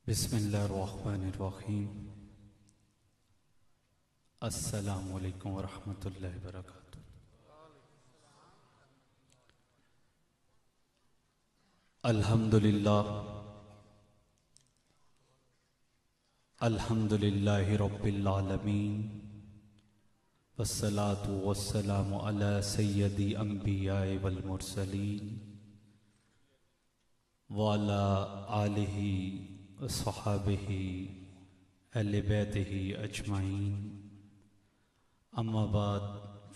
بسم اللہ الرحمن الرحیم۔ السلام علیکم ورحمۃ اللہ وبرکاتہ۔ الحمد للہ رب العالمین، والصلاة والسلام علی سید انبیاء والمرسلین وعلی آلہ وصحابہ اہل بیتہ اجمعین، اما بعد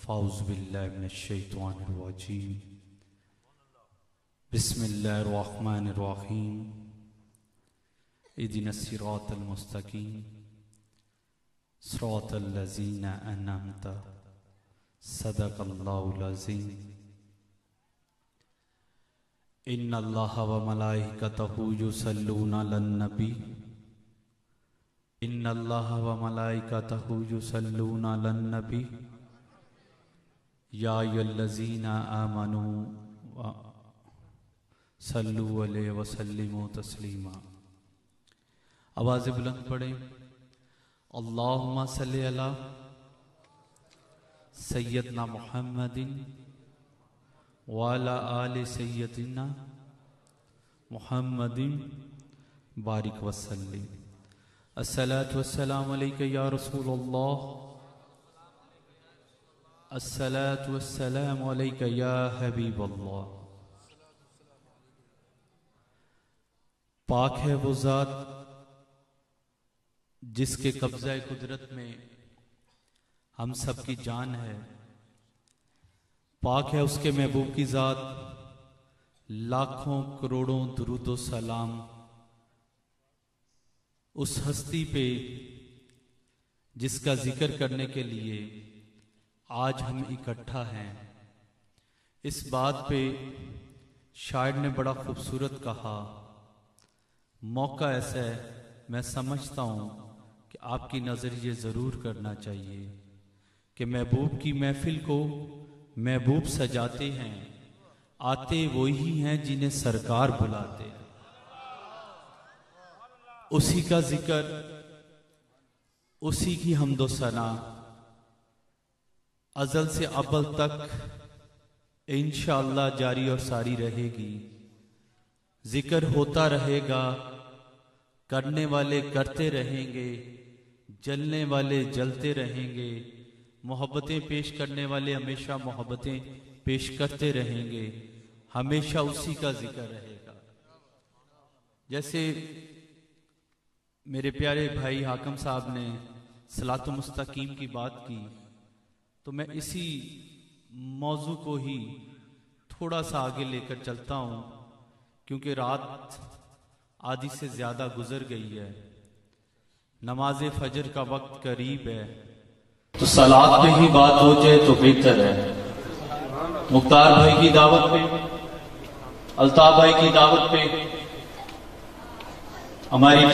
فاعوذ باللہ من الشیطان الرجیم، بسم اللہ الرحمن الرحیم، اہدنا الصراط المستقیم صراط الذین انعمت صدق اللہ العظیم۔ ان اللہ وملائکتہ یصلون علی النبی، ان اللہ وملائکتہ یصلون علی النبی یا ایھا الذین آمنوا صلوا علیہ وسلموا تسلیما۔ آواز بلند پڑھیں، اللہم صلی علی سیدنا محمد وعلی آل سیدنا محمد بارک وسلم۔ الصلاۃ والسلام علیک یا رسول اللہ، الصلاۃ والسلام علیک یا حبیب اللہ۔ پاک ہے وہ ذات جس کے قبضہ قدرت میں ہم سب کی جان ہے، پاک ہے اس کے محبوب کی ذات، لاکھوں کروڑوں درود و سلام اس ہستی پہ جس کا ذکر کرنے کے لیے آج ہم اکٹھا ہیں۔ اس بات پہ شاعر نے بڑا خوبصورت کہا، موقع ایسا ہے میں سمجھتا ہوں کہ آپ کی نظر یہ ضرور کرنا چاہیے کہ محبوب کی محفل کو محبوب سجاتے ہیں، آتے وہی ہیں جنہیں سرکار بلاتے ہیں۔ اسی کا ذکر، اسی کی حمد و ثنا ازل سے ابد تک انشاءاللہ جاری اور ساری رہے گی۔ ذکر ہوتا رہے گا، کرنے والے کرتے رہیں گے، جلنے والے جلتے رہیں گے، محبتیں پیش کرنے والے ہمیشہ محبتیں پیش کرتے رہیں گے، ہمیشہ اسی کا ذکر رہے گا۔ جیسے میرے پیارے بھائی حاکم صاحب نے صراط مستقیم کی بات کی، تو میں اسی موضوع کو ہی تھوڑا سا آگے لے کر چلتا ہوں، کیونکہ رات آدھی سے زیادہ گزر گئی ہے، نماز فجر کا وقت قریب ہے، تو صلاۃ پہ ہی بات ہو جائے تو بہتر ہے۔ مختار بھائی کی دعوت پہ، الطاف بھائی کی دعوت پہ ہماری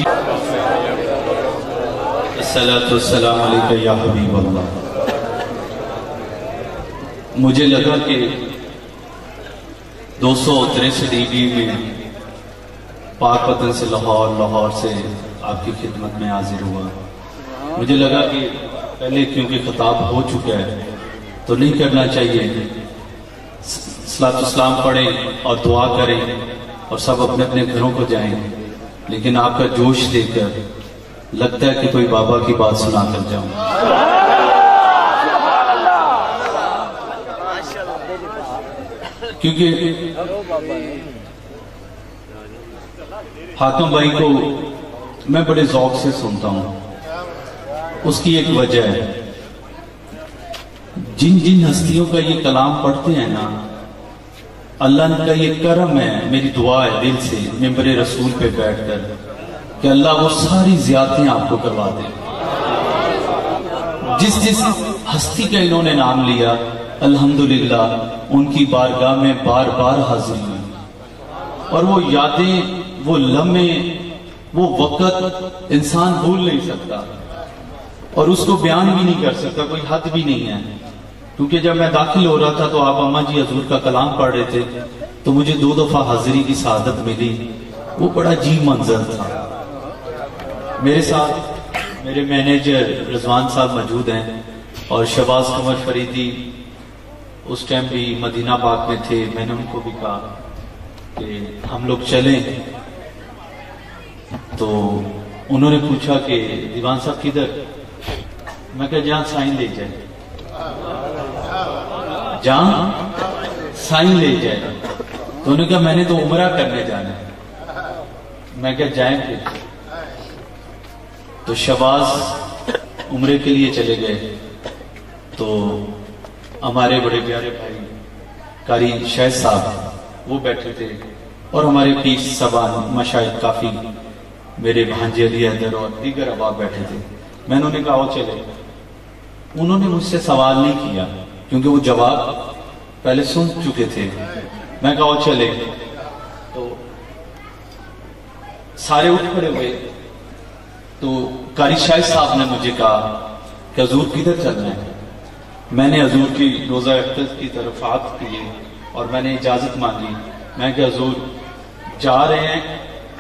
الصلاۃ والسلام علیک یا حبیب اللہ۔ مجھے لگا کہ 263 میں پاک وطن سے لاہور سے آپ کی خدمت میں حاضر ہوا۔ مجھے لگا کہ پہلے کیونکہ خطاب ہو چکا ہے تو نہیں کرنا چاہیے، صلاۃ والسلام پڑھیں اور دعا کریں اور سب اپنے اپنے گھروں کو جائیں، لیکن آپ کا جوش دیکھ کر لگتا ہے کہ کوئی بابا کی بات سنا کر جاؤں۔ کیونکہ حاکم بھائی کو میں بڑے ذوق سے سنتا ہوں، اس کی ایک وجہ ہے، جن جن ہستیوں کا یہ کلام پڑھتے ہیں نا، اللہ کا یہ کرم ہے، میری دعا ہے دل سے ممبر رسول پہ بیٹھ کر کہ اللہ وہ ساری زیادتیں آپ کو کروا دے۔ جس جس ہستی کا انہوں نے نام لیا، الحمدللہ ان کی بارگاہ میں بار بار حاضر ہوئی، اور وہ یادیں، وہ لمحے، وہ وقت انسان بھول نہیں سکتا، اور اس کو بیان بھی نہیں کر سکتا، کوئی حد بھی نہیں ہے۔ کیونکہ جب میں داخل ہو رہا تھا تو آپ اماں جی حضور کا کلام پڑھ رہے تھے، تو مجھے 2 دفعہ حاضری کی سعادت ملی، وہ بڑا عجیب منظر تھا۔ میرے ساتھ میرے مینیجر رضوان صاحب موجود ہیں اور شہباز قمر فریدی اس ٹائم بھی مدینہ پاک میں تھے. میں نے ان کو بھی کہا کہ ہم لوگ چلیں, تو انہوں نے پوچھا کہ دیوان صاحب کدھر؟ میں کہا جہاں سائن لے جائے, جہاں سائن لے جائے. تو انہوں نے کہا میں نے تو عمرہ کرنے جانا ہے. میں کہا جائیں پھر. تو شہباز عمرے کے لیے چلے گئے, تو ہمارے بڑے پیارے بھائی قاری شاہد صاحب وہ بیٹھے تھے, اور ہمارے پیر صاحبان مشاہد کافی میرے بھانجے علی حیدر اور دیگر احباب بیٹھے تھے. میں نے کہا وہ چلے. انہوں نے مجھ سے سوال نہیں کیا کیونکہ وہ جواب پہلے سن چکے تھے. میں کہا وہ چلے. تو سارے اٹھ کھڑے ہوئے, تو قاری شاہد صاحب نے مجھے کہا کہ حضور کدھر چلنا ہے؟ میں نے حضور کی روضہ اقدس کی طرف ہاتھ کیے اور میں نے اجازت مانگی. میں کہ حضور جا رہے ہیں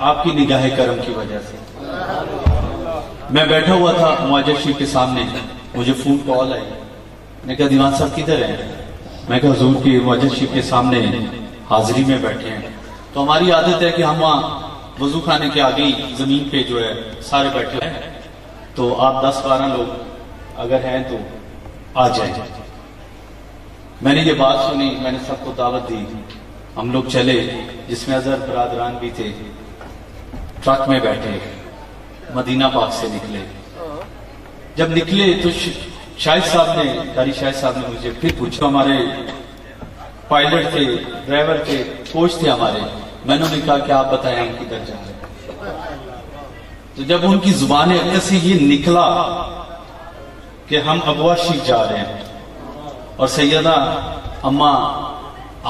آپ کی نگاہ کرم کی وجہ سے. میں بیٹھا ہوا تھا معجز شریف کے سامنے, مجھے فون کال آئی. میں کہا دیوان صاحب کدھر ہیں؟ میں کہا حضور کی معجز شریف کے سامنے حاضری میں بیٹھے ہیں. تو ہماری عادت ہے کہ ہم وہاں وضو خانے کے آگے زمین پہ جو ہے سارے بیٹھے ہیں, تو آپ 10-12 لوگ اگر ہیں تو آ جائیں. میں نے یہ بات سنی, میں نے سب کو دعوت دی. ہم لوگ چلے, جس میں اظہر برادران بھی تھے. ٹرک میں بیٹھے, مدینہ پاک سے نکلے. جب نکلے تو شاہد صاحب نے, قاری شاہد صاحب نے مجھے پھر پوچھا. ہمارے پائلٹ تھے, ڈرائیور تھے, کوچ تھے ہمارے. میں نے کہا کہ آپ بتائیں ہم کدھر جا رہے ہیں. تو جب ان کی زبان اقدس سے یہ نکلا کہ ہم ابوا شریف جا رہے ہیں اور سیدہ اماں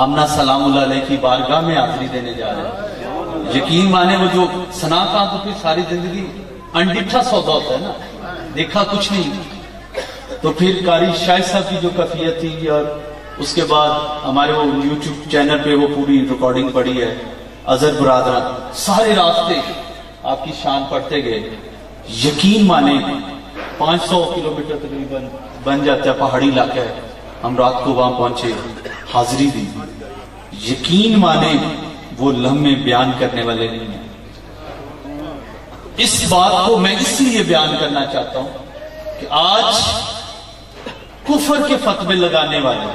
آمنہ سلام اللہ علیہ کی بارگاہ میں حاضری دینے جا رہے ہیں. یقین مانے وہ جو سنا تھا تو پھر ساری زندگی انڈٹھا سودا ہوتا ہے نا, دیکھا کچھ نہیں. تو پھر قاری شاہد صاحب کی جو کیفیت تھی, اور اس کے بعد ہمارے وہ یوٹیوب چینل پہ وہ پوری ریکارڈنگ پڑی ہے. اظہر برادران سارے راستے آپ کی شان پڑھتے گئے. یقین مانے 500 کلومیٹر تقریباً بن جاتا ہے, پہاڑی علاقہ ہے. ہم رات کو وہاں پہنچے, حاضری دی. یقین مانے وہ لمحے بیان کرنے والے نہیں ہیں. اس بات کو میں اس لیے بیان کرنا چاہتا ہوں کہ آج کفر کے فتوے لگانے والے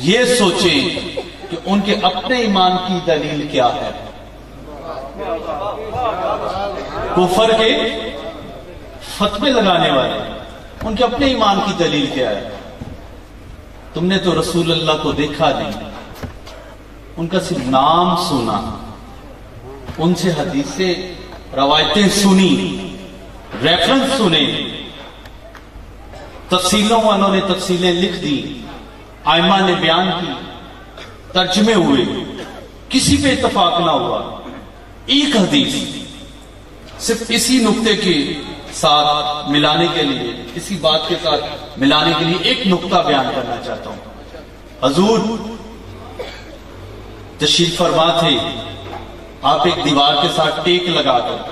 یہ سوچیں کہ ان کے اپنے ایمان کی دلیل کیا ہے. کفر کے فتوے لگانے والے ان کے اپنے ایمان کی دلیل کیا ہے. تم نے تو رسول اللہ کو دیکھا نہیں, ان کا صرف نام سنا, ان سے حدیثیں روایتیں سنی, ریفرنس سنے, تفصیلوں والوں نے تفصیلیں لکھ دی, آئمہ نے بیان کی, ترجمے ہوئے, کسی پہ اتفاق نہ ہوا. ایک حدیث صرف اسی نقطے کے ساتھ ملانے کے لیے, اسی بات کے ساتھ ملانے کے لیے ایک نقطہ بیان کرنا چاہتا ہوں. حضور تشریف فرما تھے, آپ ایک دیوار کے ساتھ ٹیک لگا کر,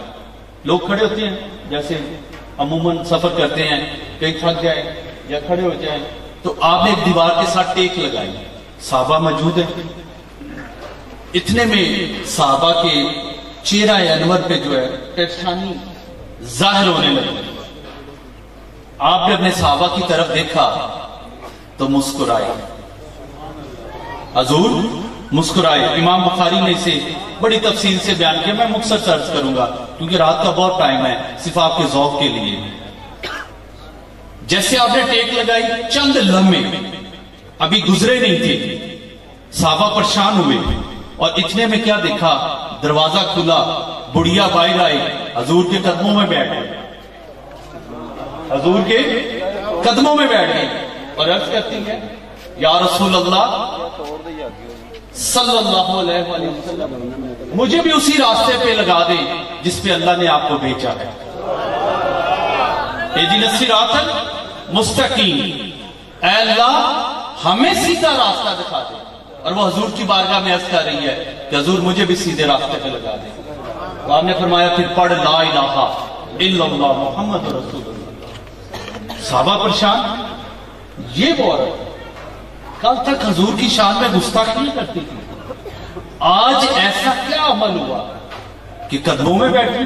لوگ کھڑے ہوتے ہیں جیسے عموماً سفر کرتے ہیں, کہیں تھک جائیں یا کھڑے ہو جائیں, تو آپ نے ایک دیوار کے ساتھ ٹیک لگائی. صحابہ موجود ہیں. اتنے میں صحابہ کے چہرہ انور پہ جو ہے پریشانی ظاہر ہونے لگی. آپ نے اپنے صحابہ کی طرف دیکھا تو مسکرائے. حضور مسکرائے. امام بخاری نے اسے بڑی تفصیل سے بیان کیا, میں مختصر سرچ کروں گا کیونکہ رات کا بہت ٹائم ہے, صرف آپ کے ذوق کے لیے. جیسے آپ نے ٹیک لگائی, چند لمحے ابھی گزرے نہیں تھے, صحابہ پریشان ہوئے, اور اتنے میں کیا دیکھا, دروازہ کھلا, بڑھیا باہر آئے, حضور کے قدموں میں بیٹھ گئے, حضور کے قدموں میں بیٹھ گئے, اور عرض کرتی ہے یا رسول اللہ صلی اللہ علیہ وآلہ وسلم مجھے بھی اسی راستے پہ لگا دے جس پہ اللہ نے آپ کو بھیجا ہے. اہدنا الصراط المستقیم, اے اللہ ہمیں سیدھا راستہ دکھا دے. اور وہ حضور کی بارگاہ میں عرض کر رہی ہے کہ حضور مجھے بھی سیدھے راستے پہ لگا دے. تو آپ نے فرمایا پھر پڑھ لا الہ الا اللہ محمد رسول اللہ. صحابہ پریشان. یہ وہ عورت کل تک حضور کی شان میں گستاخی نہیں کرتی تھی، آج ایسا کیا عمل ہوا کہ قدموں میں بیٹھی؟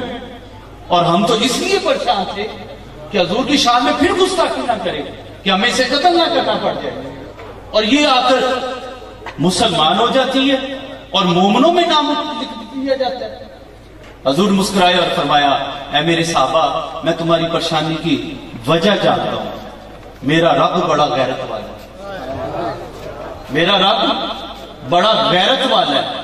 اور ہم تو اس لیے پریشان تھے کہ حضور کی شان میں پھر گستاخی نہ کرے کہ ہمیں اسے قتل نہ کرنا پڑ جائے. اور یہ آ کر مسلمان ہو جاتی ہے اور مومنوں میں نام لکھ دیا جاتا ہے. حضور مسکرائے اور فرمایا اے میرے صحابہ، میں تمہاری پریشانی کی وجہ جانتا ہوں. میرا رب بڑا غیرت والا ہے، میرا رب بڑا غیرت والا ہے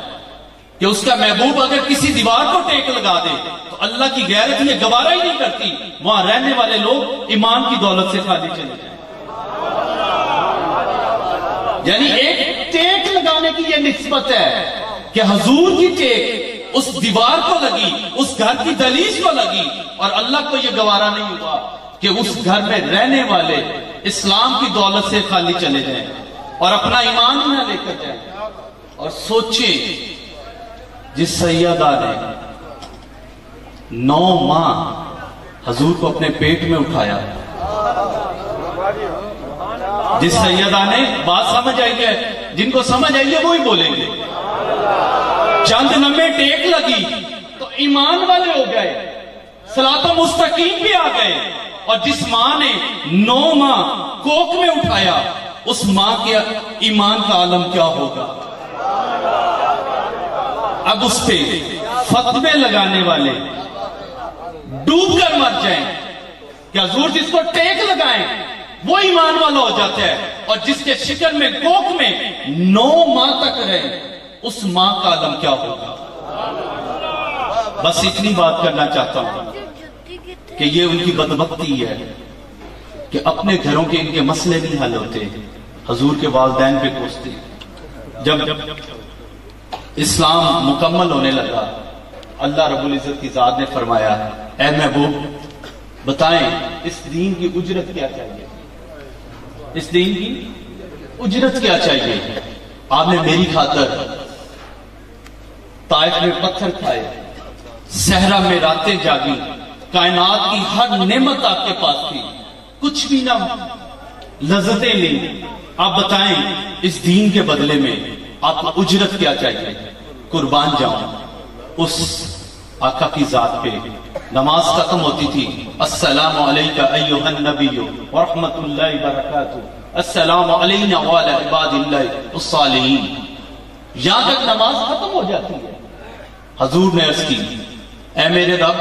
کہ اس کا محبوب اگر کسی دیوار کو ٹیک لگا دے تو اللہ کی غیرت یہ گوارا ہی نہیں کرتی وہاں رہنے والے لوگ ایمان کی دولت سے خالی چلے جائیں. یعنی ایک ٹیک لگانے کی یہ نسبت ہے کہ حضور کی ٹیک اس دیوار کو لگی، اس گھر کی دہلیز کو لگی، اور اللہ کو یہ گوارا نہیں ہوا کہ اس گھر میں رہنے والے اسلام کی دولت سے خالی چلے جائیں اور اپنا ایمان نہ لے کر جائیں. اور سوچیں جس سیدہ نے 9 ماہ حضور کو اپنے پیٹ میں اٹھایا، جس سیدہ نے، بات سمجھ آئی ہے، جن کو سمجھ آئی ہے وہی بولیں گے، چند لمحے ٹیک لگی تو ایمان والے ہو گئے، صراط مستقیم بھی آ گئے. اور جس ماں نے 9 ماہ کوکھ میں اٹھایا، اس ماں کے ایمان کا عالم کیا ہوگا. اب اس پہ فتوے لگانے والے ڈوب کر مر جائیں کہ حضور جس کو ٹیک لگائیں وہ ایمان والا ہو جاتا ہے، اور جس کے شکن میں کوکھ میں 9 ماہ تک رہے اس ماں کا عالم کیا ہوگا. بس اتنی بات کرنا چاہتا ہوں کہ یہ ان کی بدبختی ہے کہ اپنے گھروں کے ان کے مسئلے نہیں حل ہوتے، حضور کے والدین پہ کوستے. جب اسلام مکمل ہونے لگا، اللہ رب العزت کی ذات نے فرمایا اے محبوب بتائیں اس دین کی اجرت کیا چاہیے، اس دین کی اجرت کیا چاہیے. آپ نے میری خاطر طائف میں پتھر کھائے، صحرا میں راتیں جاگی، کائنات کی ہر نعمت آپ کے پاس تھی، کچھ بھی نہ لذتیں لی. آپ بتائیں اس دین کے بدلے میں آپ کو اجرت کیا چاہیے. قربان جاؤں اس آقا کی ذات پہ. نماز ختم ہوتی تھی، السلام علیکہ ایہا النبی ورحمت اللہ وبرکاتہ، السلام علینا وعلی عباد اللہ الصالحین. یہاں تک نماز ختم ہو جاتی ہے. حضور نے عرض کی اے میرے رب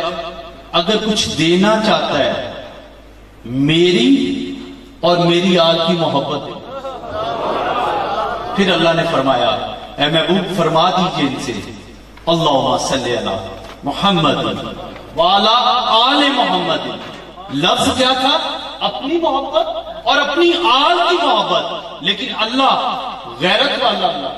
اگر کچھ دینا چاہتا ہے میری اور میری آل کی محبت ہے. پھر اللہ نے فرمایا اے محبوب فرما دیجئے ان سے اللہم صلی علی محمد وعلی آل محمد. لفظ کیا تھا؟ اپنی محبت اور اپنی آل کی محبت. لیکن اللہ غیرت والا اللہ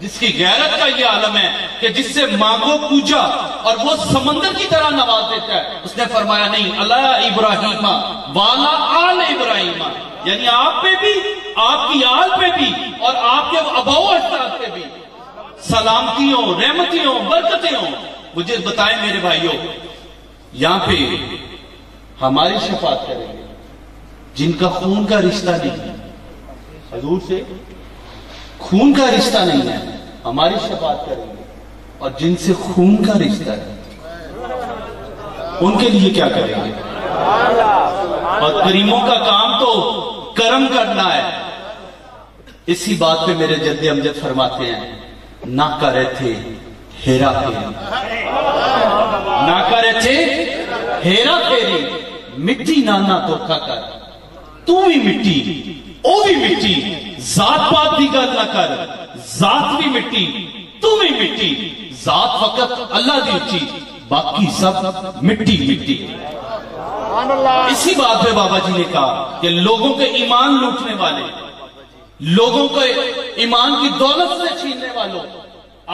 جس کی غیرت کا یہ عالم ہے کہ جس سے مانگو پوجا اور وہ سمندر کی طرح نواز دیتا ہے، اس نے فرمایا نہیں اللہ ابراہیم والا آل ابراہیم، یعنی آپ پہ بھی، آپ کی آل پہ بھی، اور آپ کے اباء و اجداد پہ بھی سلامتی ہوں، رحمتیں ہوں، برکتیں ہوں. مجھے بتائیں میرے بھائیوں، یہاں پہ ہماری شفاعت کریں گے جن کا خون کا رشتہ نہیں ہے، حضور سے خون کا رشتہ نہیں ہے، ہماری شفاعت کریں گے. اور جن سے خون کا رشتہ ہے ان کے لیے کیا کریں گے؟ اور کریموں کا کام تو کرم کرنا ہے. اسی بات پہ میرے جد امجد فرماتے ہیں نہ کرے تھے ہیرا پھیری، نہ کرے تھے ہیرا پھیری، مٹی نانا دھوکا کر، تو بھی مٹی او بھی مٹی، ذات پات بھی گل نہ کر، ذات بھی مٹی تو بھی مٹی، ذات فقط اللہ دی اچھی باقی سب مٹی مٹی. اسی بات پہ بابا جی نے کہا کہ لوگوں کے ایمان لوٹنے والے، لوگوں کے ایمان کی دولت سے چھیننے والوں،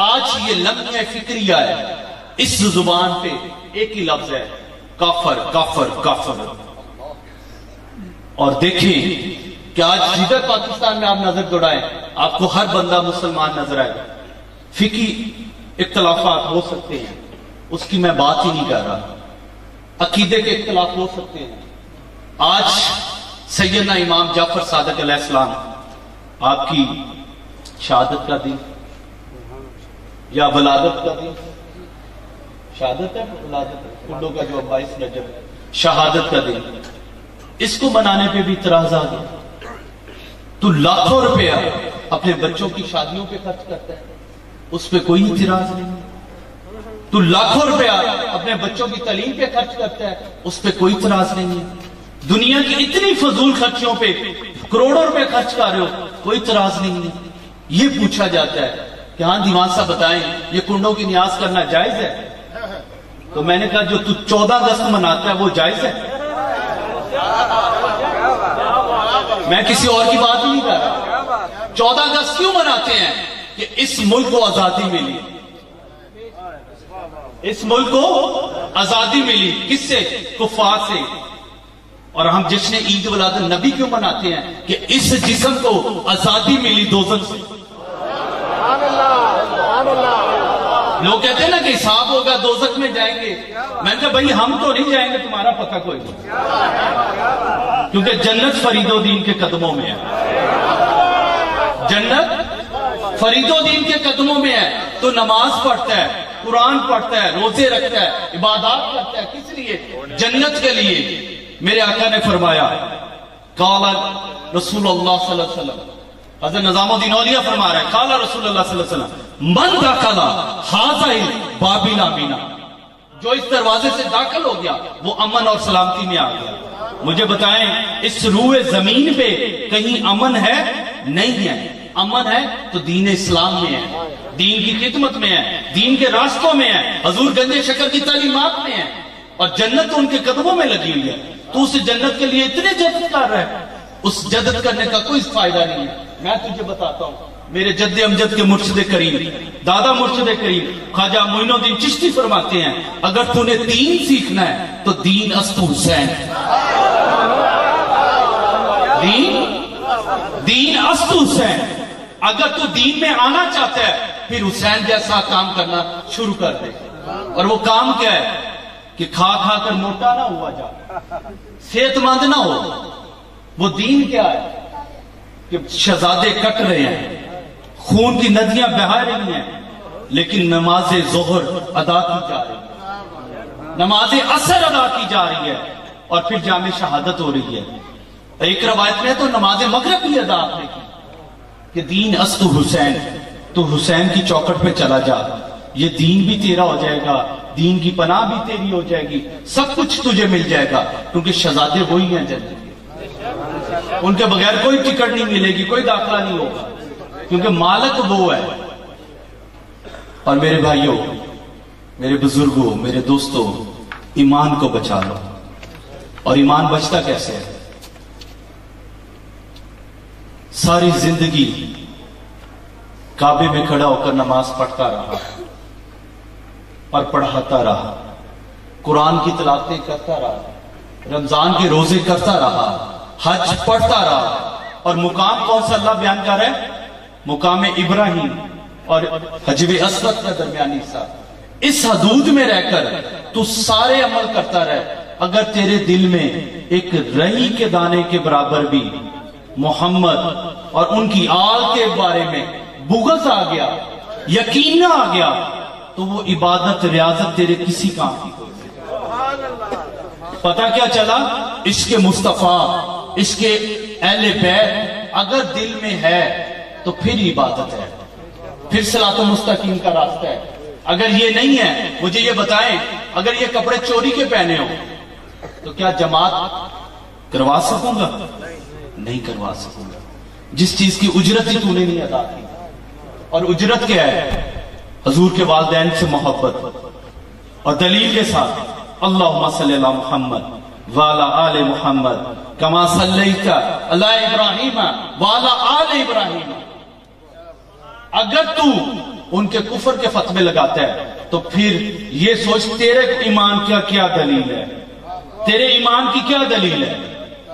آج یہ لمحہ فکریہ ہے. اس زبان پہ ایک ہی لفظ ہے کافر کافر کافر. اور دیکھیں کہ آج جدھر پاکستان میں آپ نظر دوڑائیں آپ کو ہر بندہ مسلمان نظر آئے. فقہی اختلافات ہو سکتے ہیں اس کی میں بات ہی نہیں کر رہا. عقیدے کے اختلاف ہو سکتے ہیں. آج سیدنا امام جعفر صادق علیہ السلام آپ کی شہادت کا دن یا ولادت کا دن، شہادت ہے ولادت کنڈوں کا جو 22 رجب شہادت کا دن، اس کو منانے پہ بھی اعتراض آ گیا. تو لاکھوں روپیہ اپنے بچوں کی شادیوں پہ خرچ کرتا ہے، اس پہ کوئی اعتراض نہیں. تو لاکھوں روپیہ اپنے بچوں کی تعلیم پہ خرچ کرتا ہے، اس پہ کوئی اعتراض نہیں ہے. دنیا کی اتنی فضول خرچیوں پہ کروڑوں روپے خرچ کر رہے ہو، کوئی اعتراض نہیں ہے. یہ پوچھا جاتا ہے کہ ہاں دیوان صاحب بتائیں یہ کنڈوں کی نیاز کرنا جائز ہے؟ تو میں نے کہا جو تو 14 اگست مناتا ہے وہ جائز ہے؟ میں کسی اور کی بات ہی نہیں کر رہا. 14 اگست کیوں مناتے ہیں؟ کہ اس ملک کو آزادی ملی. اس ملک کو آزادی ملی کس سے؟ کفار سے. اور ہم جشن عید ولادت نبی کیوں مناتے ہیں؟ کہ اس جسم کو آزادی ملی دوزخ سے. لوگ کہتے ہیں نا کہ حساب ہوگا دوزخ میں جائیں گے. میں نے کہا بھائی ہم تو نہیں جائیں گے، تمہارا پتہ کوئی نہیں، کیونکہ جنت فرید الدین کے قدموں میں ہے. جنت فرید الدین کے قدموں میں ہے. تو نماز پڑھتا ہے، قرآن پڑھتا ہے، روزے رکھتا ہے، عبادات کرتا ہے، کس لیے؟ جنت کے لیے. میرے آقا نے فرمایا، قال رسول اللہ صلی اللہ علیہ وسلم، حضرت نظام الدین اولیاء فرما رہا ہے، قال رسول اللہ صلی اللہ علیہ وسلم من دخل ھذا الباب آمنا، جو اس دروازے سے داخل ہو گیا وہ امن اور سلامتی میں آ گیا. مجھے بتائیں اس روئے زمین پہ کہیں امن ہے؟ نہیں ہے. امن ہے تو دین اسلام میں ہے، دین کی خدمت میں ہے، دین کے راستوں میں ہے، حضور گنج شکر کی تعلیمات میں ہے. اور جنت ان کے قدموں میں لگی ہوئی ہے. تو اس جنت کے لیے اتنے جدت کر رہا ہے، اس جدت کرنے کا کوئی فائدہ نہیں ہے. میں تجھے بتاتا ہوں، میرے جد امجد کے مرشد کریم دادا مرشد کریم خواجہ معین الدین چشتی فرماتے ہیں، اگر تو نے دین سیکھنا ہے تو دین است حسین. دین است حسین. اگر تو دین میں آنا چاہتا ہے پھر حسین جیسا کام کرنا شروع کر دے. اور وہ کام کیا ہے؟ کہ کھا کھا کر موٹا نہ ہوا جا، صحت مند نہ ہو. وہ دین کیا ہے؟ کہ شہزادے کٹ رہے ہیں، خون کی ندیاں بہا رہی ہیں، لیکن نماز ظہر ادا کی جا رہی ہے، نماز عصر ادا کی جا رہی ہے، اور پھر جامع شہادت ہو رہی ہے. ایک روایت میں تو نماز مغرب بھی ادا آپ نے کی. کہ دین است حسین، تو حسین کی چوکٹ پہ چلا جا، یہ دین بھی تیرا ہو جائے گا، دین کی پناہ بھی تیری ہو جائے گی، سب کچھ تجھے مل جائے گا. کیونکہ شہزادے وہی ہیں جنت کے، ان کے بغیر کوئی ٹکٹ نہیں ملے گی، کوئی داخلہ نہیں ہوگا، کیونکہ مالک وہ ہے. اور میرے بھائیوں، میرے بزرگوں، میرے دوستوں، ایمان کو بچا لو. اور ایمان بچتا کیسے ہے؟ ساری زندگی کعبے میں کھڑا ہو کر نماز پڑھتا رہا اور پڑھاتا رہا، قرآن کی تلاوتیں کرتا رہا، رمضان کے روزے کرتا رہا، حج پڑھتا رہا. اور مقام کون سا اللہ بیان کر رہا ہے؟ مقام ابراہیم اور حجر اسود کا درمیانی حصہ. اس حدود میں رہ کر تو سارے عمل کرتا رہے. اگر تیرے دل میں ایک رئی کے دانے کے برابر بھی محمد اور ان کی آل کے بارے میں بغض آ گیا، یقین نہ آ گیا، تو وہ عبادت ریاضت تیرے کسی کام کی کوئی نہیں. پتہ کیا چلا؟ عشق مصطفیٰ، عشق اہل بیت اگر دل میں ہے تو پھر عبادت ہے، پھر صراط مستقیم کا راستہ ہے. اگر یہ نہیں ہے، مجھے یہ بتائیں، اگر یہ کپڑے چوری کے پہنے ہو تو کیا جماعت کروا سکوں گا؟ نہیں کروا سکوں گا. جس چیز کی اجرت ہی تو نے نہیں ادا کی. اور اجرت کیا ہے؟ حضور کے والدین سے محبت، اور دلیل کے ساتھ اللہم صلی علی محمد وعلی آل محمد کما صلیت علی ابراہیم وعلی آل ابراہیم. اگر تو ان کے کفر کے فتوے لگاتا ہے تو پھر یہ سوچ تیرے ایمان کا کیا دلیل ہے، تیرے ایمان کی کیا دلیل ہے؟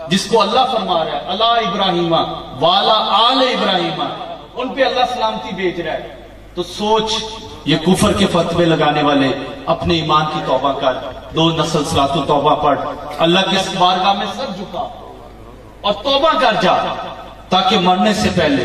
جس کو اللہ فرما رہا ہے علی ابراہیم وعلی آل ابراہیم، ان پہ اللہ سلامتی بھیج رہا ہے. تو سوچ یہ کفر کے فتوے لگانے والے اپنے ایمان کی توبہ کر، 2 نسل صلاۃ توبہ پڑھ، اللہ کے بارگاہ میں سر جھکا اور توبہ کر جا، تاکہ مرنے سے پہلے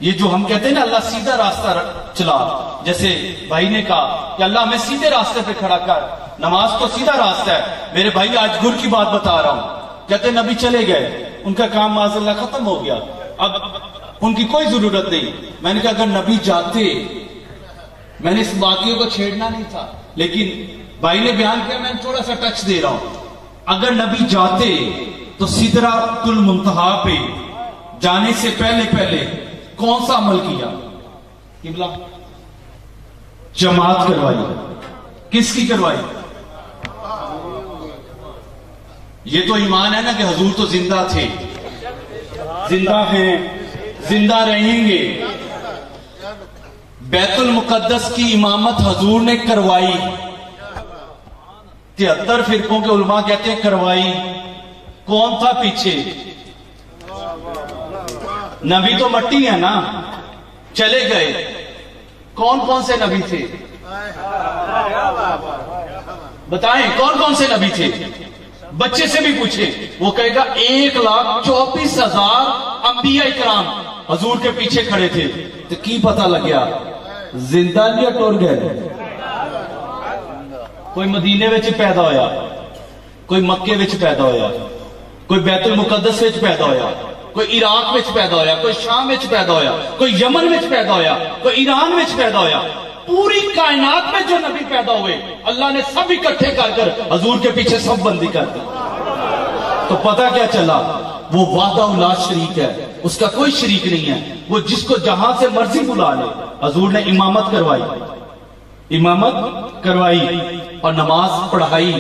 یہ جو ہم کہتے ہیں نا اللہ سیدھا راستہ چلا، جیسے بھائی نے کہا کہ اللہ ہمیں سیدھے راستے پہ کھڑا کر، نماز تو سیدھا راستہ ہے۔ میرے بھائی آج گر کی بات بتا رہا ہوں، کہتے نبی چلے گئے، ان کا کام معاذ اللہ ختم ہو گیا، اب ان کی کوئی ضرورت نہیں۔ میں نے کہا اگر نبی جاتے، میں نے اس واقعے کو چھیڑنا نہیں تھا، لیکن بھائی نے بیان کیا، میں تھوڑا سا ٹچ دے رہا ہوں۔ اگر نبی جاتے تو سدرۃ المنتہا پہ جانے سے پہلے کون سا عمل کیا؟ قبلہ جماعت کروائی۔ کس کی کروائی؟ یہ تو ایمان ہے نا کہ حضور تو زندہ تھے، زندہ ہیں، زندہ رہیں گے۔ بیت المقدس کی امامت حضور نے کروائی، 73 فرقوں کے علماء کہتے ہیں کروائی۔ کون تھا پیچھے؟ نبی تو مٹی ہے نا، چلے گئے۔ کون کون سے نبی تھے بتائیں، کون کون سے نبی تھے؟ بچے سے بھی پوچھیں، وہ کہے گا 1,24,000 انبیاء اکرام حضور کے پیچھے کھڑے تھے۔ تو کی پتہ لگ گیا زندہ لیا ٹور گئے؟ کوئی مدینے وچ پیدا ہویا، کوئی مکے وچ پیدا ہویا، کوئی بیت المقدس وچ پیدا ہویا، کوئی عراق وچ پیدا ہویا، کوئی شام وچ پیدا ہویا، کوئی یمن وچ پیدا ہویا، کوئی ایران وچ پیدا ہویا۔ پوری کائنات میں جو نبی پیدا ہوئے اللہ نے سب اکٹھے کر حضور کے پیچھے سب بندی کر دی۔ تو پتہ کیا چلا؟ وہ وحدہ لا شریک ہے، اس کا کوئی شریک نہیں ہے، وہ جس کو جہاں سے مرضی بلا لے۔ حضور نے امامت کروائی، امامت کروائی اور نماز پڑھائی،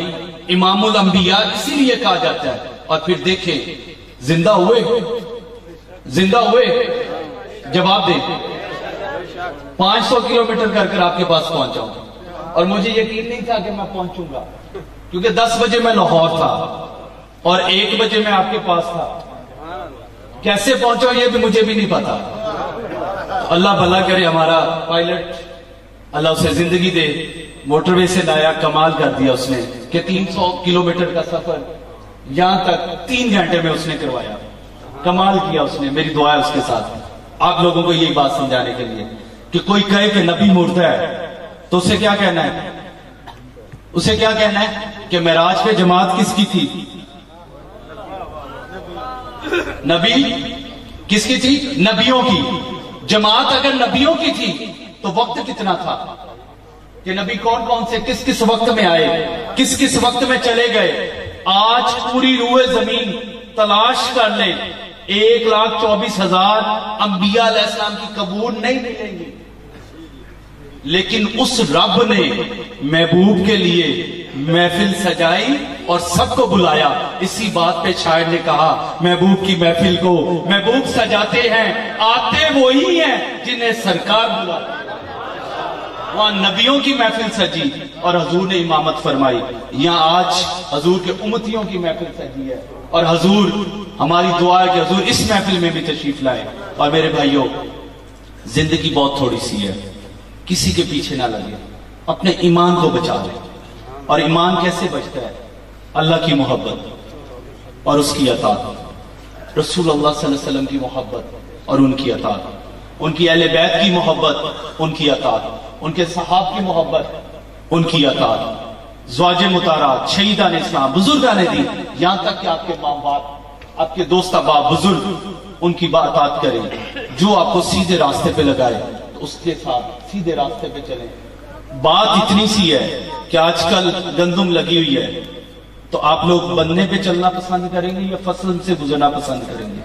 امام الانبیاء اسی لیے کہا جاتا ہے۔ اور پھر دیکھیں زندہ ہوئے، زندہ ہوئے؟ جواب دیں۔ 500 کلومیٹر کر آپ کے پاس پہنچا ہوں، اور مجھے یقین نہیں تھا کہ میں پہنچوں گا، کیونکہ 10 بجے میں لاہور تھا اور 1 بجے میں آپ کے پاس تھا۔ کیسے پہنچا یہ بھی مجھے بھی نہیں پتا۔ اللہ بھلا کرے ہمارا پائلٹ، اللہ اسے زندگی دے، موٹر وے سے لایا، کمال کر دیا اس نے کہ 300 کلومیٹر کا سفر یہاں تک 3 گھنٹے میں اس نے کروایا۔ کمال کیا اس نے، میری دعا ہے اس کے ساتھ۔ آپ لوگوں کو یہی بات سمجھانے کے لیے کہ کوئی کہے کہ نبی مرتا ہے تو اسے کیا کہنا ہے؟ اسے کیا کہنا ہے کہ معراج پہ جماعت کس کی تھی؟ نبی کس کی تھی؟ نبیوں کی جماعت۔ اگر نبیوں کی تھی تو وقت کتنا تھا کہ نبی کون کون سے کس کس وقت میں آئے، کس کس وقت میں چلے گئے؟ آج پوری روئے زمین تلاش کر لیں، 1,24,000 انبیاء علیہ السلام کی قبور نہیں ملیں گی، لیکن اس رب نے محبوب کے لیے محفل سجائی اور سب کو بلایا۔ اسی بات پہ شاعر نے کہا محبوب کی محفل کو محبوب سجاتے ہیں، آتے وہی ہیں جنہیں سرکار بلاتے۔ وہاں نبیوں کی محفل سجی اور حضور نے امامت فرمائی۔ یہاں آج حضور کے امتیوں کی محفل سجی ہے، اور حضور ہماری دعا ہے کہ حضور اس محفل میں بھی تشریف لائے۔ اور میرے بھائیوں، زندگی بہت تھوڑی سی ہے، کسی کے پیچھے نہ لگے، اپنے ایمان کو بچا لے۔ اور ایمان کیسے بچتا ہے؟ اللہ کی محبت اور اس کی اطاعت، رسول اللہ صلی اللہ علیہ وسلم کی محبت اور ان کی اطاعت، ان کی اہل بیت کی محبت، ان کی اطاعت، ان کے صحاب کی محبت، ان کی اطاعت، زواج مطہرات، شہیدان اسلام، بزرگان دین، یہاں تک کہ آپ کے ماں باپ، آپ کے دوست احباب، بزرگ، ان کی اطاعت کریں۔ جو آپ کو سیدھے راستے پہ لگائے تو اس کے ساتھ سیدھے راستے پہ چلیں۔ بات اتنی سی ہے کہ آج کل گندم لگی ہوئی ہے، تو آپ لوگ بننے پہ چلنا پسند کریں گے یا فصل سے گزرنا پسند کریں گے؟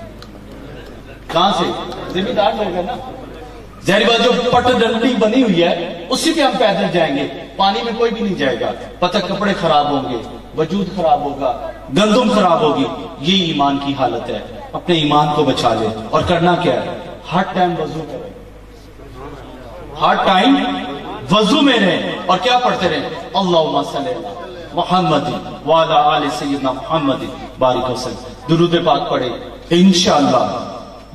کہاں سے؟ زمیندار لوگ ہیں نا، ظاہر بات جو پٹ ڈنڈی بنی ہوئی ہے اسی پہ ہم پیدل جائیں گے، پانی میں کوئی بھی نہیں جائے گا، پتہ کپڑے خراب ہوں گے، وجود خراب ہوگا، گندم خراب ہوگی۔ یہی ایمان کی حالت ہے۔ اپنے ایمان کو بچا لے، اور کرنا کیا ہے؟ ہر ٹائم وضو کریں، ہر ٹائم وضو میں رہیں، اور کیا پڑھتے رہیں؟ اللہم صلی اللہ محمد وعلی آل سیدنا محمد بارک وسلم، درود پاک پڑھیں۔ انشاءاللہ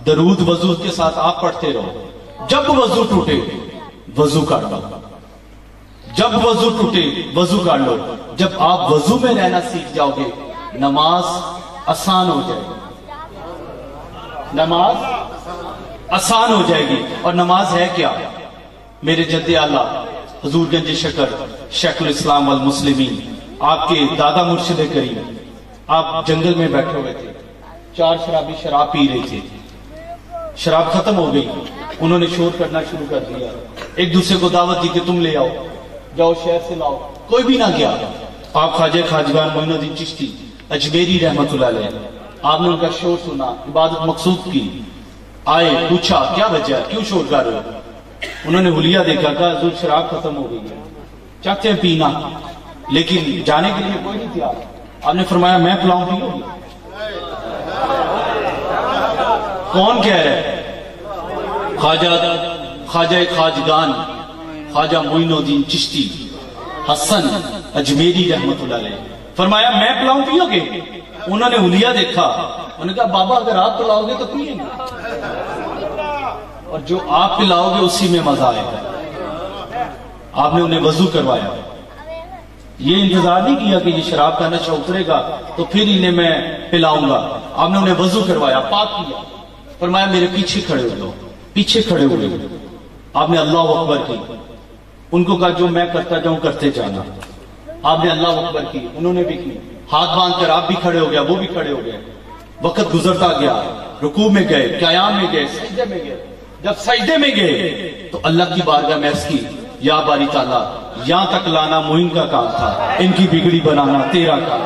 درود وضو کے ساتھ آپ پڑھتے رہو۔ جب وضو ٹوٹے وضو کر لو، جب وضو ٹوٹے وضو کر لو. جب آپ وضو میں رہنا سیکھ جاؤ گے نماز آسان ہو جائے گی. نماز آسان ہو جائے گی. اور نماز ہے کیا؟ میرے جد اعلیٰ حضور گنج شکر شیخ الاسلام والمسلمین آپ کے دادا مرشد کریم، آپ جنگل میں بیٹھے ہوئے تھے، 4 شرابی شراب پی رہے تھے، شراب ختم ہو گئی، انہوں نے شور کرنا شروع کر دیا، ایک دوسرے کو دعوت دی کہ تم لے آؤ، جاؤ شہر سے لاؤ، کوئی بھی نہ گیا. آپ خواجہ خواجگان معین الدین چشتی اجمیری رحمت اللہ علیہ، آپ نے ان کا شور سنا، عبادت مقصود کی، آئے پوچھا کیا وجہ ہے، کیوں شور کر رہے ہو؟ انہوں نے حلیہ دیکھا، کہا حضور شراب ختم ہو گئی ہے، چاہتے ہیں پینا، لیکن جانے کے لیے کوئی نہیں تیار. آپ نے فرمایا میں پلاؤں پیو گی؟ کون کہہ رہے ہیں؟ خواجہ خواجگان خواجہ معین الدین چشتی حسن اجمیری رحمت اللہ علیہ. فرمایا میں پلاؤں پیو گے؟ انہوں نے حلیہ دیکھا، انہوں نے کہا بابا اگر آپ پلاؤ گے تو پیئیں گے، اور جو آپ پلاؤ گے اسی میں مزہ آئے گا. آپ نے انہیں وضو کروایا، یہ انتظار نہیں کیا کہ یہ شراب کا نشہ اترے گا تو پھر انہیں میں پلاؤں گا. آپ نے انہیں وضو کروایا، پاک کیا، فرمایا میرے پیچھے کھڑے ہو جاؤ. پیچھے کھڑے ہوئے آپ نے اللہ اکبر کی، ان کو کہا جو میں کرتا جاؤں کرتے جانا. آپ نے اللہ اکبر کی، انہوں نے بھی کی، ہاتھ باندھ کر آپ بھی کھڑے ہو گیا، وہ بھی کھڑے ہو گئے. وقت گزرتا گیا، رکوع میں گئے، قیام میں گئے، سجدے میں گئے. جب سجدے میں گئے تو اللہ کی بارگاہ میں عرض کی یا باری تعالیٰ یہاں تک لانا معین کا کام تھا، ان کی بگڑی بنانا تیرا کام.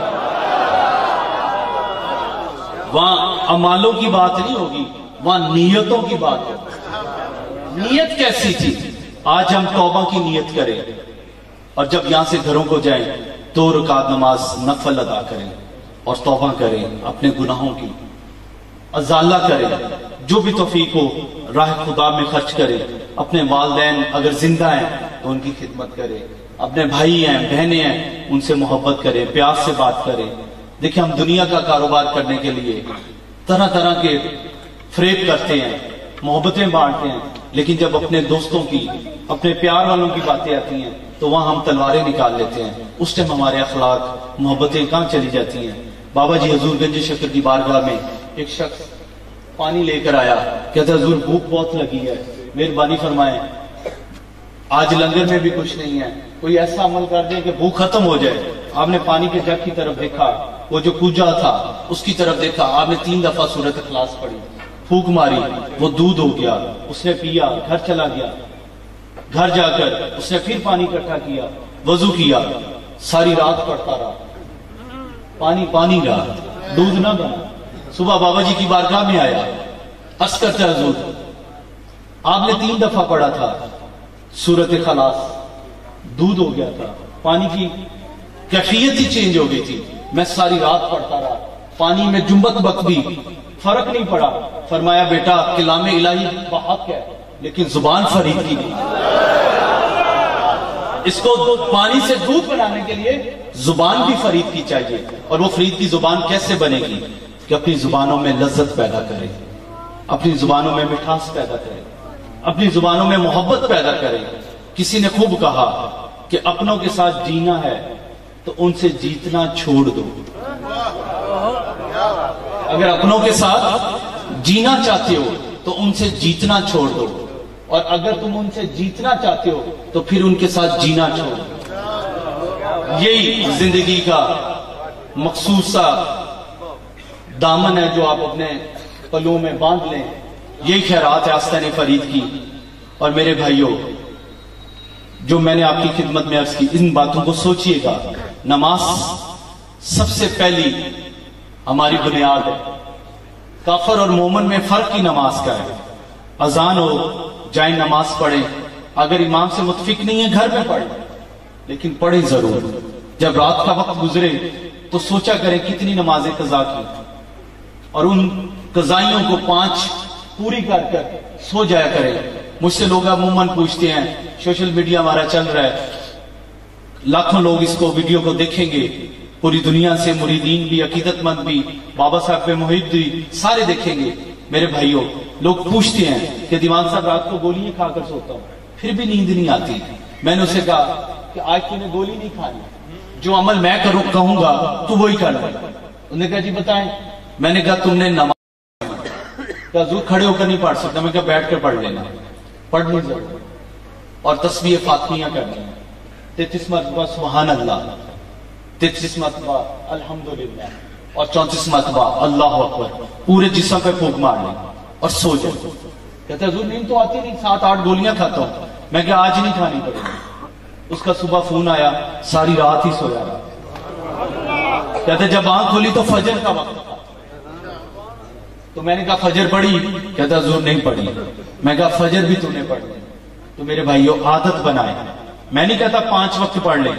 وہاں اعمالوں کی بات نہیں ہوگی، وہاں نیتوں کی بات ہوگی. نیت کیسی تھی؟ آج ہم توبہ کی نیت کریں، اور جب یہاں سے گھروں کو جائیں 2 رکعت نماز نفل ادا کریں اور توبہ کریں، اپنے گناہوں کی ازالہ کریں، جو بھی توفیق ہو راہ خدا میں خرچ کریں. اپنے والدین اگر زندہ ہیں تو ان کی خدمت کریں، اپنے بھائی ہیں بہنیں ہیں ان سے محبت کریں، پیار سے بات کریں. دیکھیں ہم دنیا کا کاروبار کرنے کے لیے طرح طرح کے فریب کرتے ہیں، محبتیں بانٹتے ہیں، لیکن جب اپنے دوستوں کی، اپنے پیار والوں کی باتیں آتی ہیں تو وہاں ہم تلواریں نکال لیتے ہیں. اس ٹائم ہمارے اخلاق محبتیں کہاں چلی جاتی ہیں. بابا جی حضور گنج شکر کی بارگاہ میں ایک شخص پانی لے کر آیا، کہتا حضور بھوک بہت لگی ہے، مہربانی فرمائیں، آج لنگر میں بھی کچھ نہیں ہے، کوئی ایسا عمل کر دیں کہ بھوک ختم ہو جائے. آپ نے پانی کے جگ کی طرف دیکھا، وہ جو کوجا تھا اس کی طرف دیکھا، آپ نے 3 دفعہ سورۃ اخلاص پڑھی، پھونک ماری، وہ دودھ ہو گیا. اس نے پیا، گھر چلا گیا. گھر جا کر اس نے پھر پانی اکٹھا کیا، وضو کیا، ساری رات پڑتا رہا، پانی پانی رہا، دودھ نہ بنا. صبح بابا جی کی بارگاہ میں آیا، عرض کرتا حضور آپ نے 3 دفعہ پڑھا تھا سورۃ اخلاص، دودھ ہو گیا تھا، پانی کی کیفیت ہی چینج ہو گئی تھی، میں ساری رات پڑھتا رہا، پانی میں جنبت بک بھی فرق نہیں پڑا. فرمایا بیٹا کلام الہی بحق ہے لیکن زبان فرید کی نہیں. اس کو پانی سے دودھ بنانے کے لیے زبان بھی فرید کی چاہیے. اور وہ فرید کی زبان کیسے بنے گی؟ کہ اپنی زبانوں میں لذت پیدا کرے، اپنی زبانوں میں مٹھاس پیدا کرے، اپنی زبانوں میں محبت پیدا کرے. کسی نے خوب کہا کہ اپنوں کے ساتھ جینا ہے تو ان سے جیتنا چھوڑ دو. اگر اپنوں کے ساتھ جینا چاہتے ہو تو ان سے جیتنا چھوڑ دو، اور اگر تم ان سے جیتنا چاہتے ہو تو پھر ان کے ساتھ جینا چھوڑ دو. یہی زندگی کا مخصوصا دامن ہے جو آپ اپنے پلوں میں باندھ لیں. یہی خیرات ہے آستان فرید کی. اور میرے بھائیوں، جو میں نے آپ کی خدمت میں عرض کی، ان باتوں کو سوچئے گا. نماز سب سے پہلی ہماری بنیاد ہے. کافر اور مومن میں فرق ہی نماز کا ہے. اذان ہو جائیں نماز پڑھیں، اگر امام سے متفق نہیں ہے گھر میں پڑھیں، لیکن پڑھیں ضرور. جب رات کا وقت گزرے تو سوچا کریں کتنی نمازیں قضا کی، اور ان قضائیوں کو 5 پوری کر کر سو جایا کریں. مجھ سے لوگ عموماً پوچھتے ہیں، سوشل میڈیا ہمارا چل رہا ہے، لاکھوں لوگ اس کو ویڈیو کو دیکھیں گے، پوری دنیا سے مریدین بھی، عقیدت مند بھی، بابا صاحب پہ محب بھی، سارے دیکھیں گے. میرے بھائیوں، لوگ پوچھتے ہیں کہ دیوان صاحب رات کو گولیاں کھا کر سوتا ہوں، پھر بھی نیند نہیں آتی. میں نے اسے کہا کہ آج تم نے گولی نہیں کھانی, جو عمل میں کہوں گا تو وہی کرنا. انہوں نے کہا جی بتائیں. میں نے کہا تم نے نماز کہ حضور کھڑے ہو کر نہیں پڑھ سکتا. میں کہا بیٹھ کر پڑھ لینا, پڑھ نہیں ضرور. اور تسبیح فاطمیہ کرنی ہے 33 مرتبہ سبحان اللہ, 33 مرتبہ الحمدللہ, اور 34 مرتبہ اللہ اکبر. پورے جسم پہ پھونک مار لیں اور سو جائیں. کہتے حضور نیند تو آتی نہیں, 7-8 گولیاں کھاتا ہوں. میں کہا آج نہیں کھانی پڑے گی. اس کا صبح فون آیا, ساری رات ہی سویا رہا. کہتے جب آنکھ کھولی تو فجر کا وقت تھا. تو میں نے کہا فجر پڑھی؟ کہتا حضور نہیں پڑھی. میں کہا فجر بھی تو نے پڑھ لی. تو میرے بھائیو عادت بنائے. میں نہیں کہتا 5 وقت پڑھ لیں,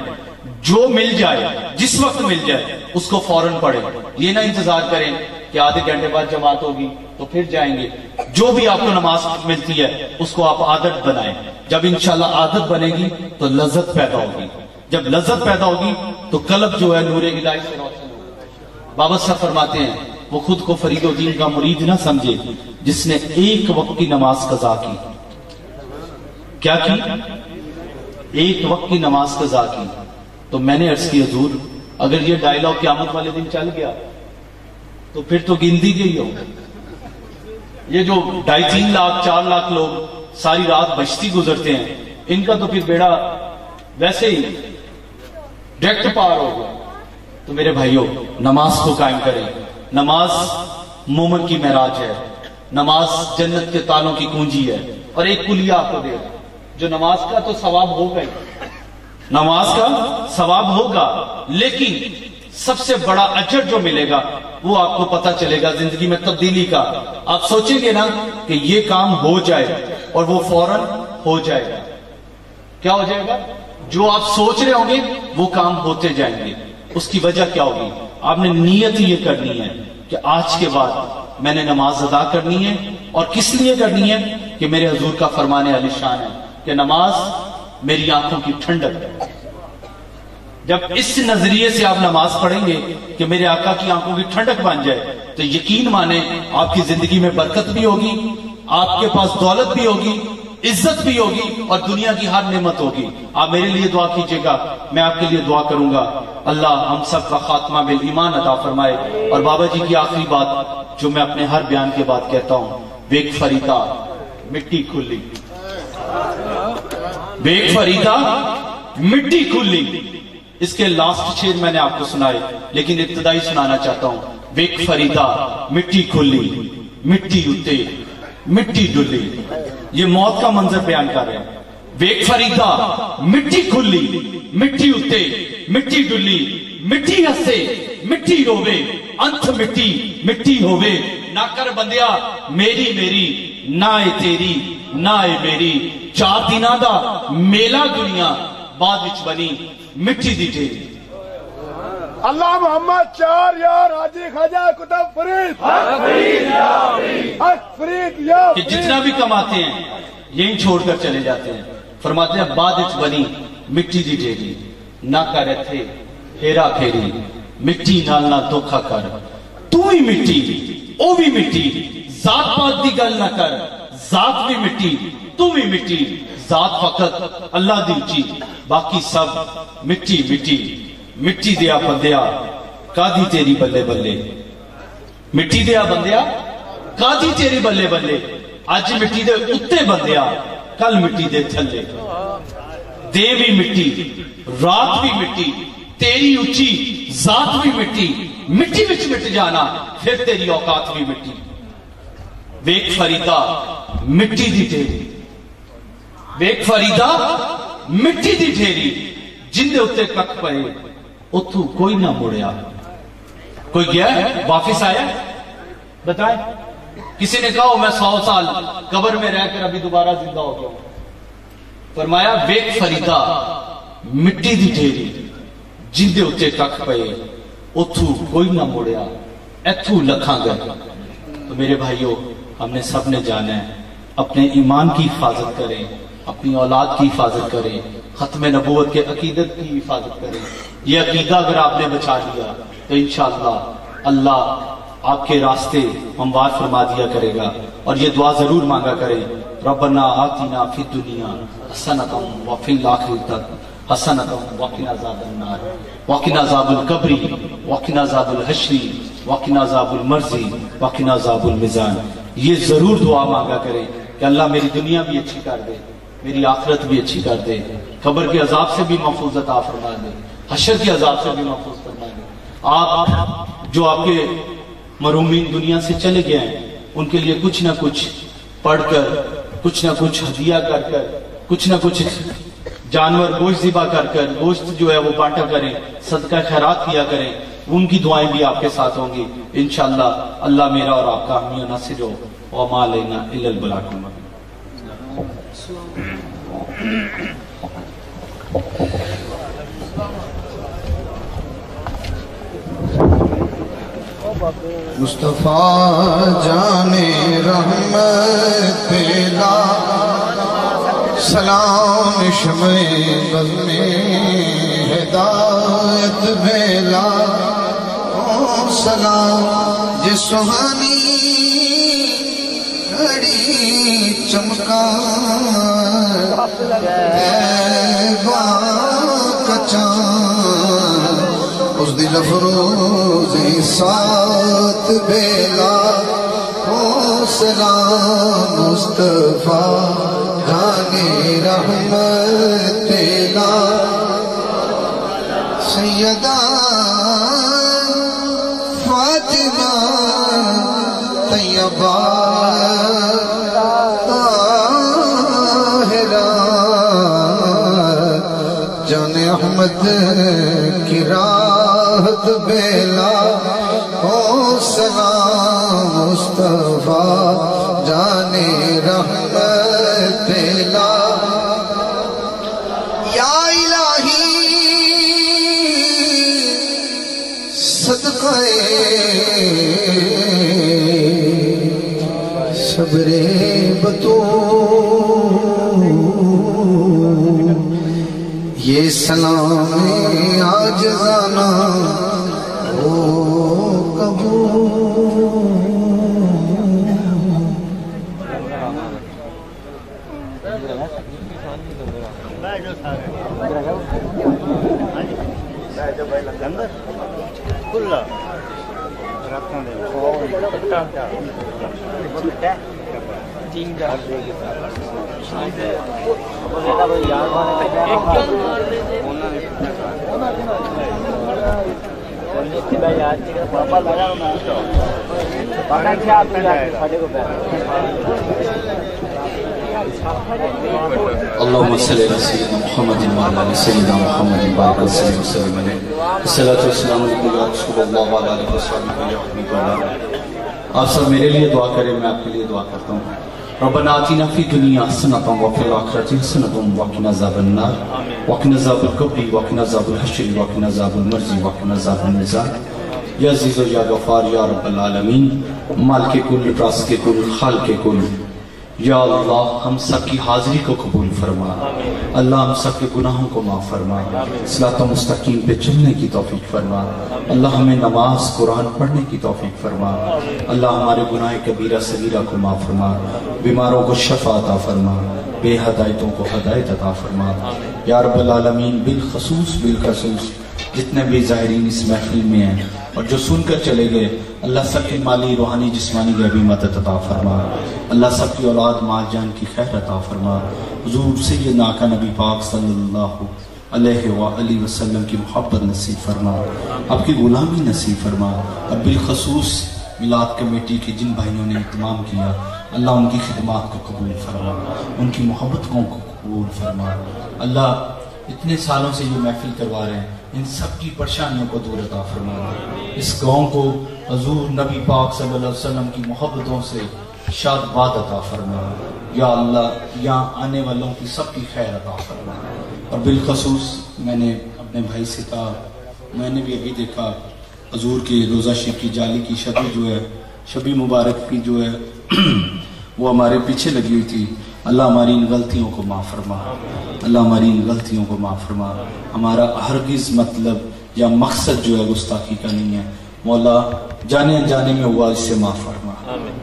جو مل جائے جس وقت مل جائے اس کو فوراً پڑھیں. یہ نہ انتظار کریں کہ آدھے گھنٹے بعد جماعت ہوگی تو پھر جائیں گے. جو بھی آپ کو نماز ملتی ہے اس کو آپ عادت بنائیں. جب انشاءاللہ عادت بنے گی تو لذت پیدا ہوگی. جب لذت پیدا ہوگی تو قلب جو ہے نور الہی سے روشن ہوگا. بابا صاحب فرماتے ہیں وہ خود کو فرید الدین کا مرید نہ سمجھے جس نے ایک وقت کی نماز قضا کی. کیا کی؟ ایک وقت کی نماز قضا کی. تو میں نے عرض کی حضور اگر یہ ڈائلاگ قیامت والے دن چل گیا تو پھر تو گنتی گئی ہو. یہ جو 2.5-3 لاکھ 4 لاکھ لوگ ساری رات بشتی گزرتے ہیں, ان کا تو پھر بیڑا ویسے ہی ڈائریکٹ پار ہو گیا. تو میرے بھائیوں نماز کو قائم کریں. نماز مومن کی معراج ہے. نماز جنت کے تالوں کی کنجی ہے. اور ایک کلیہ آپ کو دے گا, جو نماز کا تو ثواب ہوگا ہی, نماز کا ثواب ہوگا, لیکن سب سے بڑا اجر جو ملے گا وہ آپ کو پتا چلے گا زندگی میں تبدیلی کا. آپ سوچیں گے نا کہ یہ کام ہو جائے اور وہ فوراً ہو جائے گا. کیا ہو جائے گا؟ جو آپ سوچ رہے ہوں گے وہ کام ہوتے جائیں گے. اس کی وجہ کیا ہوگی؟ آپ نے نیت یہ کرنی ہے کہ آج کے بعد میں نے نماز ادا کرنی ہے. اور کس لیے کرنی ہے؟ کہ میرے حضور کا فرمان عالی شان ہے کہ نماز میری آنکھوں کی ٹھنڈک ہے. جب اس نظریے سے آپ نماز پڑھیں گے کہ میرے آقا کی آنکھوں کی ٹھنڈک بن جائے تو یقین مانیں آپ کی زندگی میں برکت بھی ہوگی, آپ کے پاس دولت بھی ہوگی, عزت بھی ہوگی, اور دنیا کی ہر نعمت ہوگی. آپ میرے لیے دعا کیجئے گا, میں آپ کے لیے دعا کروں گا. اللہ ہم سب کا خاتمہ بالایمان عطا فرمائے. اور بابا جی کی آخری بات جو میں اپنے ہر بیان کے بعد کہتا ہوں, بیک فریدا مٹی کھلی, بیک فریدا مٹی کھلی. اس کے لاسٹ شعر میں نے آپ کو سنائے لیکن ابتدائی سنانا چاہتا ہوں. بیک فریدا مٹی کھلی, مٹی اتے مٹی ڈلی. یہ موت کا منظر بیان کر رہے ہیں. بیک فریدا مٹی کھلی, مٹی اتے مٹی ڈلی. مٹی ہسے مٹی روے, انت مٹی مٹی ہووے. نہ کر بندیا میری میری, نہ اے تیری نہ اے میری. 4 دناں دا میلا دنیا بعد وچ بنی مٹی دی ڈیری. اللہ محمد 4 یار حاجی خواجہ کتب فرید, حق فرید یا کہ جتنا بھی کماتے ہیں یہیں چھوڑ کر چلے جاتے ہیں. فرماتے ہیں بعد وچ بنی مٹی دی ڈیری. نہ کر ایتھے ہیرا پھیری, مٹی نال نہ دھوکھا کر. تو ہی مٹی او بھی مٹی, ذات پات دی گل نہ کر, ذات بھی مٹی تو بھی مٹی. ذات فقط اللہ دی اچھی, باقی سب مٹی مٹی. مٹی دیا بندیا کادی تیری بلے بلے, مٹی دیا بندیا کادی تیری بلے بلے. اج مٹی دے اتے بندیا کل مٹی دے تھلے. دے بھی مٹی رات بھی مٹی, تیری اچھی ذات بھی مٹی. مٹی وچ مٹ جانا پھر تیری اوقات بھی مٹی. ویک فریدا مٹی دی ڈھیری, ویک فریدا مٹی دی ڈھیری. جن دے اتے کک پئے اتھو کوئی نہ مڑیا. کوئی گیا ہے واپس آیا؟ بتائیں. کسی نے کہا میں 100 سال قبر میں رہ کر ابھی دوبارہ زندہ ہو گیا. فرمایا ویک فریدا مٹی دی ڈھیری, جن دے اتے کک پئے اتھو کوئی نہ مڑیا, ایتھو لکھاں گئے. تو میرے بھائیوں ہم نے سب نے جانا ہے اپنے ایمان کی حفاظت کریں, اپنی اولاد کی حفاظت کریں, ختم نبوت کے عقیدت کی حفاظت کریں. یہ عقیدہ اگر آپ نے بچا لیا تو انشاءاللہ اللہ آپ کے راستے ہموار فرما دیا کرے گا. اور یہ دعا ضرور مانگا کریں, ربنا آتنا فی الدنیا حسنۃ وفی الآخرۃ حسنة وقنا عذاب النار وقنا عذاب القبر وقنا عذاب الحشر وقنا عذاب المرض وقنا عذاب الميزان. یہ ضرور دعا مانگا کریں کہ اللہ میری دنیا بھی اچھی کر دے، میری آخرت بھی اچھی کر دے، قبر کے عذاب سے بھی محفوظ عطا فرما دے، حشر کے عذاب سے بھی محفوظ فرما دے. آپ جو آپ کے مرحومین دنیا سے چلے گئے ہیں ان کے لیے کچھ نہ کچھ پڑھ کر، کچھ نہ کچھ ہدیہ کر کر، کچھ نہ کچھ جانور گوشت ذبح کر کر گوشت جو ہے وہ بانٹا کریں، صدقہ خیرات کیا کریں. ان کی دعائیں بھی آپ کے ساتھ ہوں گی انشاءاللہ. اللہ میرا اور آپ کا حامی و ناصر ہو. وما علینا الا البلاغ المبین. مصطفیٰ جانے رحمت پیلا سلام شمع بزم ہدایت بھیلا سلام جس سہانی گھڑی چمکا اس دل افروزی ساتھ بیلا سلام مصطفیٰ جانے رحمت تیلا سیدہ فاطمہ طیبہ طاہرہ جان احمد کی راحت بیلا سلام مصطفیٰ جان رحمت تیلا یا الہی صدقہ صبر بطول یہ سلام عاجزانہ ہو قبول. اللهم صل على سيدنا محمد وعلى ال سيدنا محمد بارك وسلم وسلم عليه. الصلاة والسلام علیکم یا رسول اللہ وعلى آلہ وصحبہ یا حبیب اللہ. آپ سب میرے لیے دعا کریں، میں آپ کے لیے دعا کرتا ہوں. ربنا آتنا فی الدنیا حسنۃ وفی الآخرۃ حسنۃ وقنا عذاب النار وقنا عذاب القبر وقنا عذاب الحشر وقنا عذاب المرض وقنا عذاب المیزان. یا عزیز و یا غفار یا رب العالمین، مالک کل، رازق کل، خالق کل، یا اللہ ہم سب کی حاضری کو قبول فرما. اللہ ہم سب کے گناہوں کو معاف فرما. صراط مستقیم پہ چلنے کی توفیق فرما. اللہ ہمیں نماز قرآن پڑھنے کی توفیق فرما. اللہ ہمارے گناہ کبیرہ صغیرہ کو معاف فرما. بیماروں کو شفا عطا فرما. بے ہدایتوں کو ہدایت عطا فرما. یا رب العالمین، بالخصوص جتنے بھی ظاہرین اس محفل میں ہیں اور جو سن کر چلے گئے، اللہ سب کی مالی، روحانی، جسمانی غیبی مدد عطا فرما. اللہ سب کی اولاد مال جان کی خیر عطا فرما. حضور سیدنا آقا نبی پاک صلی اللہ علیہ وآلہ وسلم کی محبت نصیب فرما، آپ کی غلامی نصیب فرما. اور بالخصوص میلاد کمیٹی کے جن بھائیوں نے اہتمام کیا، اللہ ان کی خدمات کو قبول فرما، ان کی محبتوں کو قبول فرما. اللہ اتنے سالوں سے یہ محفل کروا رہے ہیں، ان سب کی پریشانیوں کو دور عطا فرما. اس گاؤں کو حضور نبی پاک صلی اللہ علیہ وسلم کی محبتوں سے شاد باد عطا فرما. یا اللہ یہاں آنے والوں کی سب کی خیر عطا فرما. اور بالخصوص میں نے اپنے بھائی سے کہا، میں نے بھی ابھی دیکھا حضور کی روزہ شریف کی جالی کی شبی جو ہے، شبی مبارک کی جو ہے وہ ہمارے پیچھے لگی ہوئی تھی. اللہ ہماری ان غلطیوں کو معاف فرما. اللہ ہماری ان غلطیوں کو معاف فرما. ہمارا ہرگز مطلب یا مقصد جو ہے گستاخی کا نہیں ہے. مولا جانے انجانے میں ہوا اس سے معاف فرما.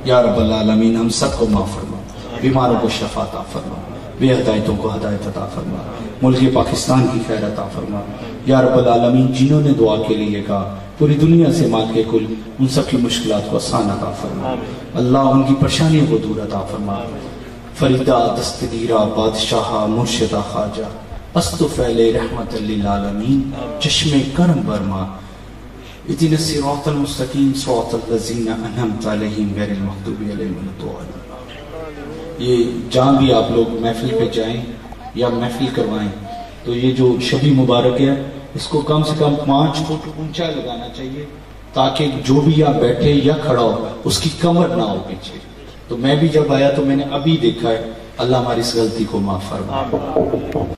یا رب العالمین ہم سب کو معاف فرما. بیماروں کو شفا عطا فرما. بے ہدایتوں کو ہدایت عطا فرما، ملک پاکستان کی خیر عطا فرما یا رب العالمین۔ جنہوں نے دعا کے لیے کہا پوری دنیا سے مالک کل ان سب کی مشکلات کو آسان عطا فرما، اللہ ان کی پریشانیوں کو دور عطا فرما۔ فریدہ دستگیرہ بادشاہ مرشدہ خواجہ است فعل رحمت للعالمین چشم کرم برما، اهدنا الصراط المستقیم صراط الذین انعمت علیہم غیر المغضوب علیہم ولا الضالین۔ یہ جہاں بھی آپ لوگ محفل پہ جائیں یا محفل کروائیں تو یہ جو شبی مبارک ہے اس کو کم سے کم 5 فٹ اونچا لگانا چاہیے تاکہ جو بھی آپ بیٹھے یا کھڑا ہو اس کی کمر نہ ہو پیچھے۔ تو میں بھی جب آیا تو میں نے ابھی دیکھا ہے، اللہ ہماری اس غلطی کو معاف فرمائے۔